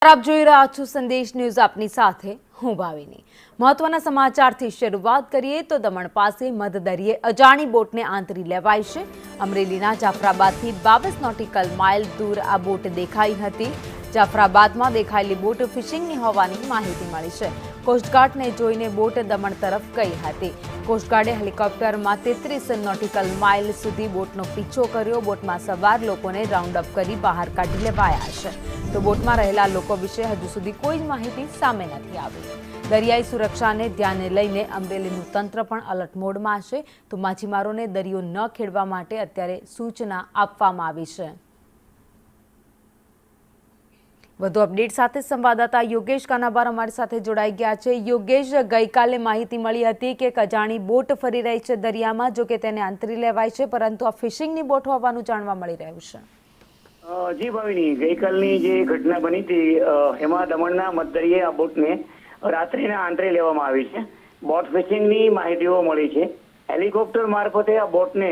આપ જોઈ રહ્યા છો સંદેશ ન્યૂઝ આપની સાથે હું ભાવિની। મહત્વના સમાચારથી શરૂઆત કરીએ તો દમણ પાસે મધદરિયે અજાણી બોટને આંતરી લેવાઈ છે। અમરેલીના જાફરાબાદથી 22 નોટિકલ માઇલ દૂર આ બોટ દેખાઈ હતી। જાફરાબાદમાં દેખાયેલી બોટ ફિશિંગની હોવાની માહિતી મળી છે। કોસ્ટગાર્ડને જોઈને બોટ દમણ તરફ ગઈ હતી। કોસ્ટગાર્ડે હેલિકોપ્ટરમાં 33 નોટિકલ માઇલ સુધી બોટનો પીછો કર્યો। બોટમાં સવાર લોકોને રાઉન્ડ અપ કરી બહાર કાઢી લેવાયા છે। તો બોટમાં રહેલા લોકો વિશે હજુ સુધી કોઈ જ માહિતી સામે નથી આવી। દરિયાઈ સુરક્ષાને ધ્યાને લઈને અમરેલીનું તંત્ર પણ અલર્ટ મોડમાં છે। તો માછીમારોને દરિયો ન ખેડવા માટે અત્યારે સૂચના આપવામાં આવી છે। વધુ અપડેટ સાથે સંવાદદાતા યોગેશ કાનાબાર અમારી સાથે જોડાઈ ગયા છે। યોગેશ, ગઈકાલે માહિતી મળી હતી કે એક અજાણી બોટ ફરી રહી છે દરિયામાં, જો કે તેને આંતરી લેવાય છે, પરંતુ આ ફિશિંગની બોટ હોવાનું જાણવા મળી રહ્યું છે। જી ભાવિની, ગઈકાલની જે ઘટના બની હતી એમાં દમણના મધદરિયે આ બોટને રાત્રિના આંતરે લેવામાં આવી છે। બોટ ફિશિંગની માહિતીઓ મળી છે। હેલિકોપ્ટર મારફતે આ બોટને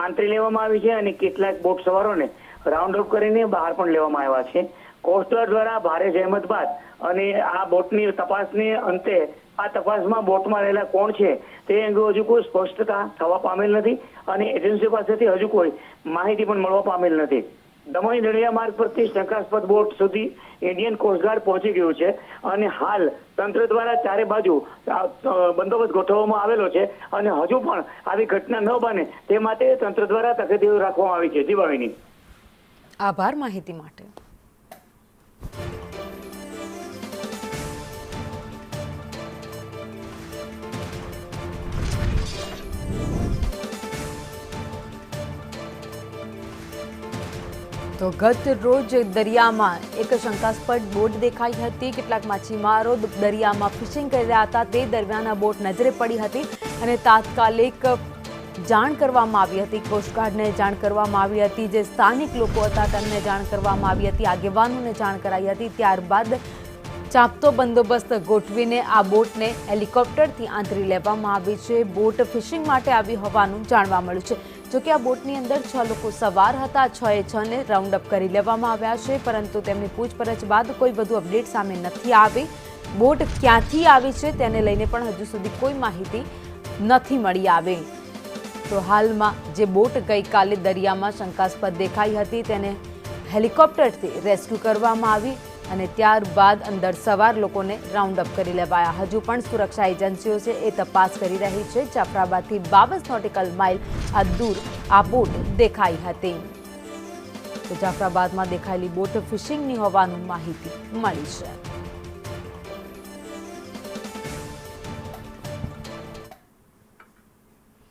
આંતરી લેવામાં આવી છે અને કેટલાક બોટ સવારોને રાઉન્ડ અપ કરીને બહાર પણ લેવામાં આવ્યા છે। કોસ્ટગાર્ડ દ્વારા ભારે જહેમત બાદ અને આ બોટની તપાસને અંતે આ તપાસમાં બોટમાં રહેલા કોણ છે તે અંગે હજુ કોઈ સ્પષ્ટતા થવા પામેલ નથી અને એજન્સી પાસેથી હજુ કોઈ માહિતી પણ મળવા પામેલ નથી। દમણ દરિયા માર્ગ પરથી શંકાસ્પદ બોટ સુધી ઇન્ડિયન કોસ્ટગાર્ડ પહોંચી ગયું છે અને હાલ તંત્ર દ્વારા ચારે બાજુ બંદોબસ્ત ગોઠવવામાં આવેલો છે અને હજુ પણ આવી ઘટના ન બને તે માટે તંત્ર દ્વારા તકેદારી રાખવામાં આવી છે। જી ભાવિની, આભાર માહિતી માટે। તો ગત રોજ દરિયામાં એક શંકાસ્પદ બોટ દેખાઈ હતી। કેટલાક માછીમારો દરિયામાં ફિશિંગ કરી રહ્યા હતા, તે દરમિયાન આ બોટ નજરે પડી હતી અને તાત્કાલિક જાણ કરવામાં આવી હતી। કોસ્ટગાર્ડને જાણ કરવામાં આવી હતી, જે સ્થાનિક લોકો હતા તેમને જાણ કરવામાં આવી હતી, આગેવાનોને જાણ કરાઈ હતી। ત્યારબાદ ચાંપતો બંદોબસ્ત ગોઠવીને આ બોટને હેલિકોપ્ટરથી આંતરી લેવામાં આવી છે। બોટ ફિશિંગ માટે આવી હોવાનું જાણવા મળ્યું છે। જોકે આ બોટની અંદર 6 લોકો સવાર હતા। 6 રાઉન્ડ અપ કરી લેવામાં આવ્યા છે, પરંતુ તેમની પૂછપરછ બાદ કોઈ વધુ અપડેટ સામે નથી આવી। બોટ ક્યાંથી આવી છે તેને લઈને પણ હજુ સુધી કોઈ માહિતી નથી મળી આવી। તો હાલમાં જે બોટ ગઈકાલે દરિયામાં શંકાસ્પદ દેખાઈ હતી તેને હેલિકોપ્ટરથી રેસ્ક્યુ કરવામાં આવી અને ત્યારબાદ અંદર સવાર લોકોને રાઉન્ડ અપ કરી લેવાયા। હજુ પણ સુરક્ષા એજન્સીઓ છે એ તપાસ કરી રહી છે। જાફરાબાદથી 22 નોટિકલ માઇલ દૂર આ બોટ દેખાઈ હતી। તો જાફરાબાદમાં દેખાયેલી બોટ ફિશિંગની હોવાનું માહિતી મળી છે।